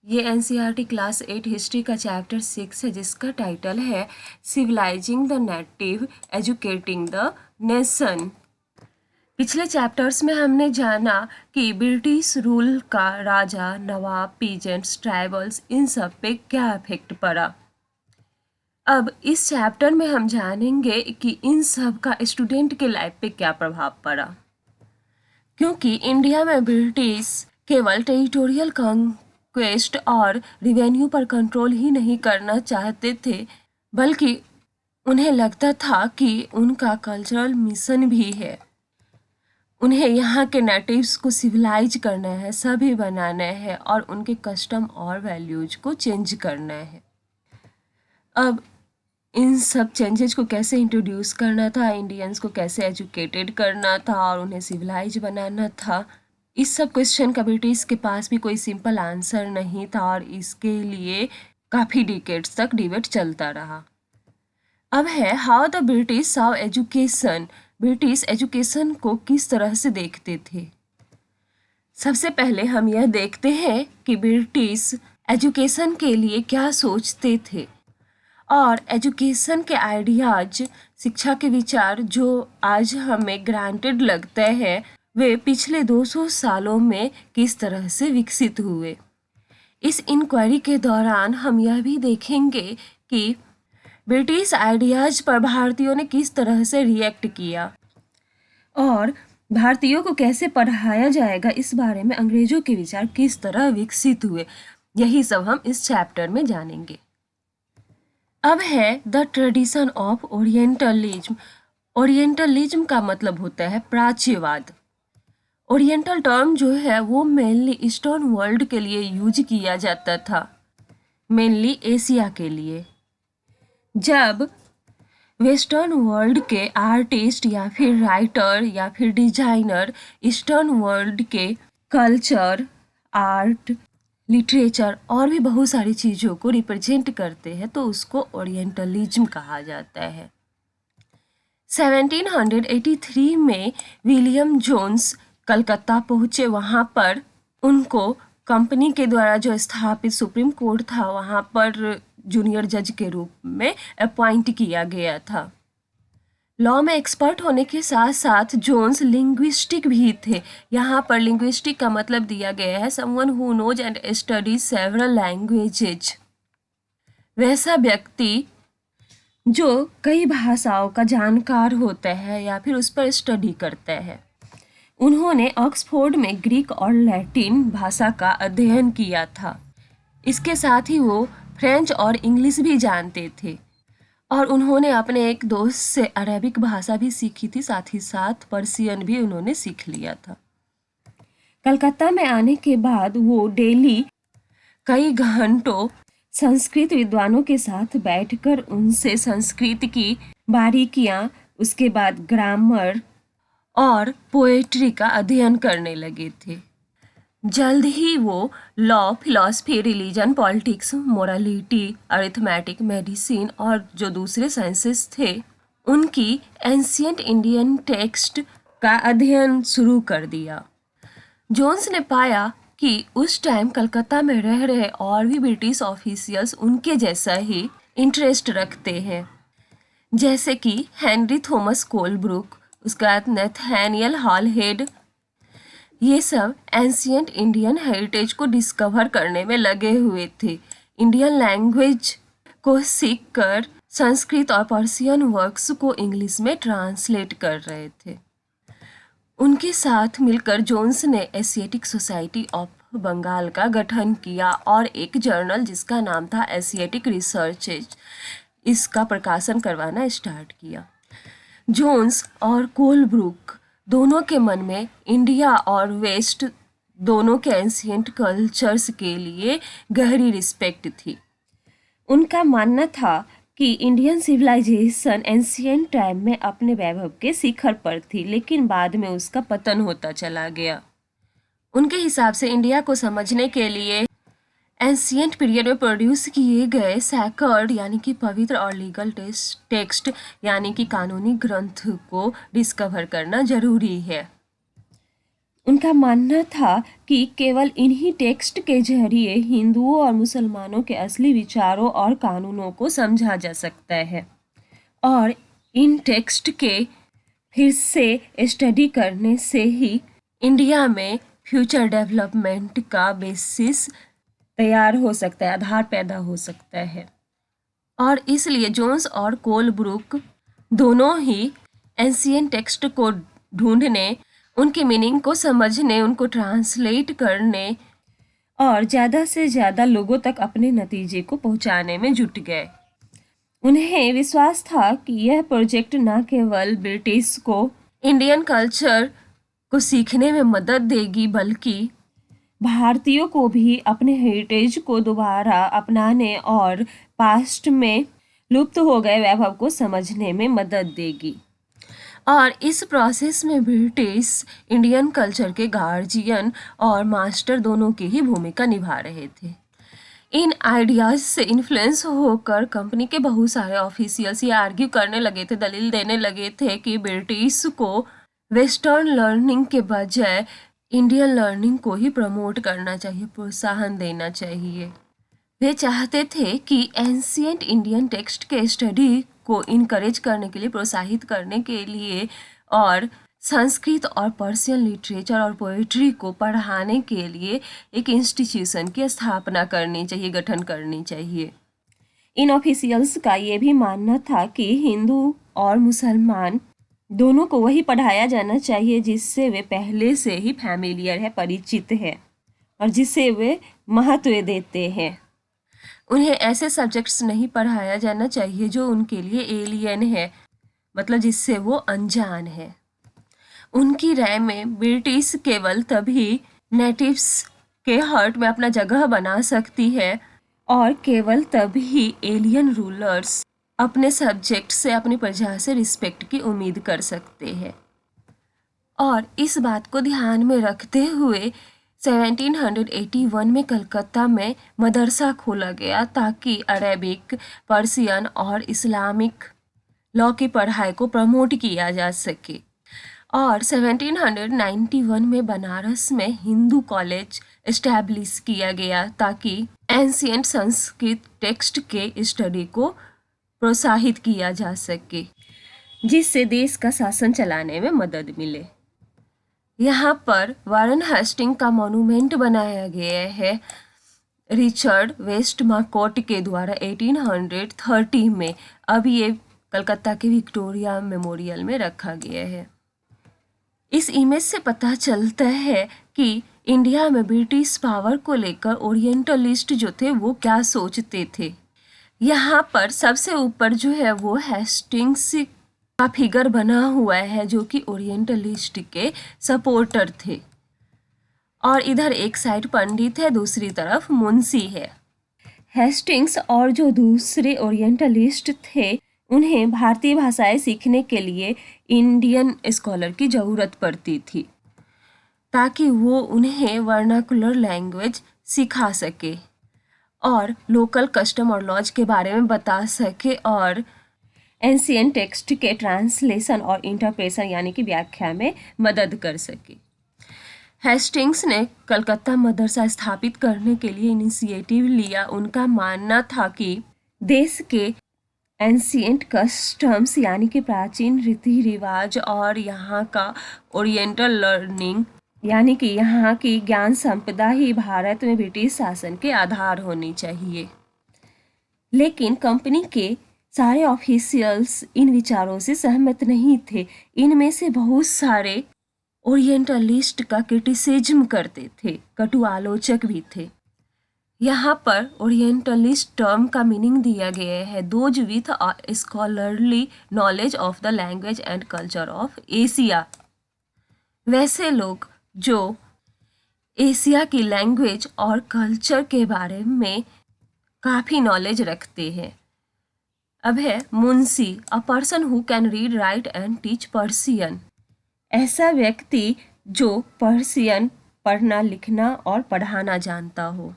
ये NCERT class 8 history का chapter 6 है, जिसका टाइटल है civilising the native, educating the nation. पिछले चैप्टर्स में हमने जाना कि ब्रिटिश रूल का राजा, नवाब, पीजेंट्स, ट्राइबल्स, इन सब पे क्या इफेक्ट पड़ा। अब इस चैप्टर में हम जानेंगे कि इन सब का स्टूडेंट के लाइफ पे क्या प्रभाव पड़ा, क्योंकि इंडिया में ब्रिटिश केवल टेरिटोरियल कॉन्क्वेस्ट और रिवेन्यू पर कंट्रोल ही नहीं करना चाहते थे, बल्कि उन्हें लगता था कि उनका कल्चरल मिशन भी है। उन्हें यहाँ के नेटिव्स को सिविलाइज करना है, सभी बनाना है और उनके कस्टम और वैल्यूज को चेंज करना है। अब इन सब चेंजेस को कैसे इंट्रोड्यूस करना था, इंडियंस को कैसे एजुकेटेड करना था और उन्हें सिविलाइज बनाना था, इस सब क्वेश्चन का ब्रिटिश के पास भी कोई सिंपल आंसर नहीं था और इसके लिए काफ़ी डिकेड्स तक डिबेट चलता रहा। अब है how the British Sao education. British education को किस तरह से देखते थे। सबसे पहले हम यह देखते हैं कि ब्रिटिश एजुकेशन के लिए क्या सोचते थे और एजुकेशन के आइडियाज, शिक्षा के विचार जो आज हमें ग्रांटेड लगते हैं, वे पिछले 200 सालों में किस तरह से विकसित हुए। इस इंक्वायरी के दौरान हम यह भी देखेंगे कि ब्रिटिश आइडियाज पर भारतीयों ने किस तरह से रिएक्ट किया और भारतीयों को कैसे पढ़ाया जाएगा, इस बारे में अंग्रेजों के विचार किस तरह विकसित हुए। यही सब हम इस चैप्टर में जानेंगे। अब है the tradition of orientalism. Orientalism का मतलब होता है प्राच्यवाद। ओरिएंटल टर्म जो है वो मेनली ईस्टर्न वर्ल्ड के लिए यूज किया जाता था, मेनली एशिया के लिए। जब वेस्टर्न वर्ल्ड के आर्टिस्ट या फिर राइटर या फिर डिजाइनर ईस्टर्न वर्ल्ड के कल्चर, आर्ट, लिटरेचर और भी बहुत सारी चीज़ों को रिप्रेजेंट करते हैं, तो उसको ओरिएंटलिज्म कहा जाता है। 1783 में विलियम जोन्स कलकत्ता पहुँचे। वहाँ पर उनको कंपनी के द्वारा जो स्थापित सुप्रीम कोर्ट था, वहाँ पर जूनियर जज के रूप में अपॉइंट किया गया था। लॉ में एक्सपर्ट होने के साथ साथ जोन्स लिंग्विस्टिक भी थे। यहाँ पर लिंग्विस्टिक का मतलब दिया गया है someone who knows and studies several languages. वैसा व्यक्ति जो कई भाषाओं का जानकार होता है या फिर उस पर स्टडी करता है। उन्होंने ऑक्सफोर्ड में ग्रीक और लैटिन भाषा का अध्ययन किया था। इसके साथ ही वो फ्रेंच और इंग्लिश भी जानते थे और उन्होंने अपने एक दोस्त से अरेबिक भाषा भी सीखी थी, साथ ही साथ पर्शियन भी उन्होंने सीख लिया था। कलकत्ता में आने के बाद वो डेली कई घंटों संस्कृत विद्वानों के साथ बैठकर उनसे संस्कृत की बारीकियां, उसके बाद ग्रामर और पोएट्री का अध्ययन करने लगे थे। जल्द ही वो law, philosophy, religion, politics, morality, arithmetic, medicine और जो दूसरे साइंसेस थे उनकी एंशियंट इंडियन टेक्स्ट का अध्ययन शुरू कर दिया। जोन्स ने पाया कि उस टाइम कलकत्ता में रह रहे और भी ब्रिटिश ऑफिशियल्स उनके जैसा ही इंटरेस्ट रखते हैं, जैसे कि हेनरी थॉमस कोलब्रुक, उसके बाद नैथानियल हॉलहेड। ये सब एंशियंट इंडियन हेरिटेज को डिस्कवर करने में लगे हुए थे। इंडियन लैंग्वेज को सीखकर संस्कृत और पर्शियन वर्क्स को इंग्लिश में ट्रांसलेट कर रहे थे। उनके साथ मिलकर जोन्स ने एशियाटिक सोसाइटी ऑफ बंगाल का गठन किया और एक जर्नल जिसका नाम था एशियाटिक रिसर्चेज, इसका प्रकाशन करवाना स्टार्ट किया। जोन्स और कोलब्रुक दोनों के मन में इंडिया और वेस्ट दोनों के एंशियंट कल्चर्स के लिए गहरी रिस्पेक्ट थी। उनका मानना था कि इंडियन सिविलाइजेशन एंशियंट टाइम में अपने वैभव के शिखर पर थी, लेकिन बाद में उसका पतन होता चला गया। उनके हिसाब से इंडिया को समझने के लिए एंशियंट पीरियड में प्रोड्यूस किए गए सैकर्ड यानी कि पवित्र और लीगल टेक्स्ट यानी कि कानूनी ग्रंथ को डिस्कवर करना जरूरी है। उनका मानना था कि केवल इन्हीं टेक्स्ट के जरिए हिंदुओं और मुसलमानों के असली विचारों और कानूनों को समझा जा सकता है, और इन टेक्स्ट के फिर से स्टडी करने से ही इंडिया में फ्यूचर डेवलपमेंट का बेसिस तैयार हो सकता है, आधार पैदा हो सकता है। और इसलिए जोन्स और कोलब्रुक दोनों ही एंशियंट टेक्स्ट को ढूंढने, उनके मीनिंग को समझने, उनको ट्रांसलेट करने और ज़्यादा से ज़्यादा लोगों तक अपने नतीजे को पहुंचाने में जुट गए। उन्हें विश्वास था कि यह प्रोजेक्ट न केवल ब्रिटिश को इंडियन कल्चर को सीखने में मदद देगी, बल्कि भारतीयों को भी अपने हेरिटेज को दोबारा अपनाने और पास्ट में लुप्त हो गए वैभव को समझने में मदद देगी। और इस प्रोसेस में ब्रिटिश इंडियन कल्चर के गार्जियन और मास्टर दोनों की ही भूमिका निभा रहे थे। इन आइडियाज से इन्फ्लुएंस होकर कंपनी के बहुत सारे ऑफिशियल्स ये आर्ग्यू करने लगे थे, दलील देने लगे थे कि ब्रिटिश को वेस्टर्न लर्निंग के बजाय इंडियन लर्निंग को ही प्रमोट करना चाहिए, प्रोत्साहन देना चाहिए। वे चाहते थे कि एंशियंट इंडियन टेक्स्ट के स्टडी को इनकरेज करने के लिए, प्रोत्साहित करने के लिए, और संस्कृत और पर्शियन लिटरेचर और पोइट्री को पढ़ाने के लिए एक इंस्टीट्यूशन की स्थापना करनी चाहिए, गठन करनी चाहिए। इन ऑफिशियल्स का ये भी मानना था कि हिंदू और मुसलमान दोनों को वही पढ़ाया जाना चाहिए जिससे वे पहले से ही फैमिलियर है, परिचित है, और जिसे वे महत्व देते हैं। उन्हें ऐसे सब्जेक्ट्स नहीं पढ़ाया जाना चाहिए जो उनके लिए एलियन है, मतलब जिससे वो अनजान है। उनकी राय में ब्रिटिश केवल तभी नेटिव्स के हार्ट में अपना जगह बना सकती है, और केवल तभी एलियन रूलर्स अपने सब्जेक्ट से, अपनी प्रजा से रिस्पेक्ट की उम्मीद कर सकते हैं। और इस बात को ध्यान में रखते हुए 1781 में कलकत्ता में मदरसा खोला गया ताकि अरेबिक, पर्शियन और इस्लामिक लॉ की पढ़ाई को प्रमोट किया जा सके। और 1791 में बनारस में हिंदू कॉलेज इस्टेब्लिश किया गया ताकि एंशियंट संस्कृत टेक्स्ट के स्टडी को प्रोत्साहित किया जा सके, जिससे देश का शासन चलाने में मदद मिले। यहाँ पर वारन हेस्टिंग का मॉन्यूमेंट बनाया गया है रिचर्ड वेस्टमकोट के द्वारा 1830 में। अब ये कलकत्ता के विक्टोरिया मेमोरियल में रखा गया है। इस इमेज से पता चलता है कि इंडिया में ब्रिटिश पावर को लेकर ओरिएंटलिस्ट जो थे वो क्या सोचते थे। यहाँ पर सबसे ऊपर जो है वो हेस्टिंग्स का फिगर बना हुआ है जो कि ओरिएंटलिस्ट के सपोर्टर थे, और इधर एक साइड पंडित है, दूसरी तरफ मुंशी है। हेस्टिंग्स और जो दूसरे ओरिएंटलिस्ट थे उन्हें भारतीय भाषाएं सीखने के लिए इंडियन स्कॉलर की ज़रूरत पड़ती थी ताकि वो उन्हें वर्नाकुलर लैंग्वेज सिखा सके और लोकल कस्टम और लॉज के बारे में बता सके और एंशियंट टेक्स्ट के ट्रांसलेशन और इंटरप्रेशन यानी कि व्याख्या में मदद कर सके। हेस्टिंग्स ने कलकत्ता मदरसा स्थापित करने के लिए इनिशिएटिव लिया। उनका मानना था कि देश के एंशियंट कस्टम्स यानी कि प्राचीन रीति रिवाज और यहाँ का ओरिएंटल लर्निंग यानी कि यहाँ की ज्ञान संपदा ही भारत में ब्रिटिश शासन के आधार होनी चाहिए। लेकिन कंपनी के सारे ऑफिशियल्स इन विचारों से सहमत नहीं थे। इनमें से बहुत सारे ओरिएंटलिस्ट का क्रिटिसिज्म करते थे, कटु आलोचक भी थे। यहाँ पर ओरिएंटलिस्ट टर्म का मीनिंग दिया गया है those with scholarly knowledge of the language and culture of Asia, वैसे लोग जो एशिया की लैंग्वेज और कल्चर के बारे में काफ़ी नॉलेज रखते हैं। अब है Munshi, a person who can read, right and teach Persian, ऐसा व्यक्ति जो पर्शियन पढ़ना, लिखना और पढ़ाना जानता हो।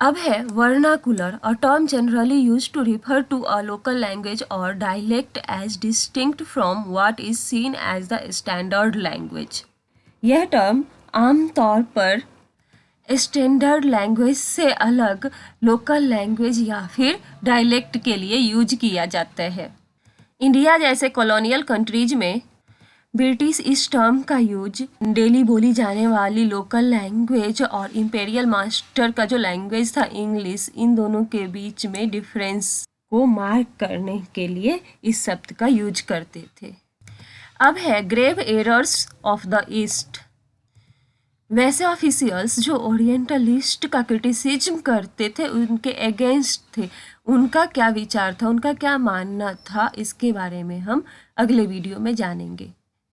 अब है vernacular, a term generally used to refer to a local language और dialect as distinct from what is seen as the standard language. यह टर्म आमतौर पर स्टैंडर्ड लैंग्वेज से अलग लोकल लैंग्वेज या फिर डायलेक्ट के लिए यूज किया जाता है। इंडिया जैसे कॉलोनियल कंट्रीज में ब्रिटिश इस टर्म का यूज डेली बोली जाने वाली लोकल लैंग्वेज और इंपेरियल मास्टर का जो लैंग्वेज था इंग्लिश, इन दोनों के बीच में डिफरेंस को मार्क करने के लिए इस शब्द का यूज करते थे। अब है grave errors of the East. वैसे ऑफिशियल्स जो ओरिएंटलिस्ट का क्रिटिसिज्म करते थे, उनके अगेंस्ट थे, उनका क्या विचार था, उनका क्या मानना था, इसके बारे में हम अगले वीडियो में जानेंगे।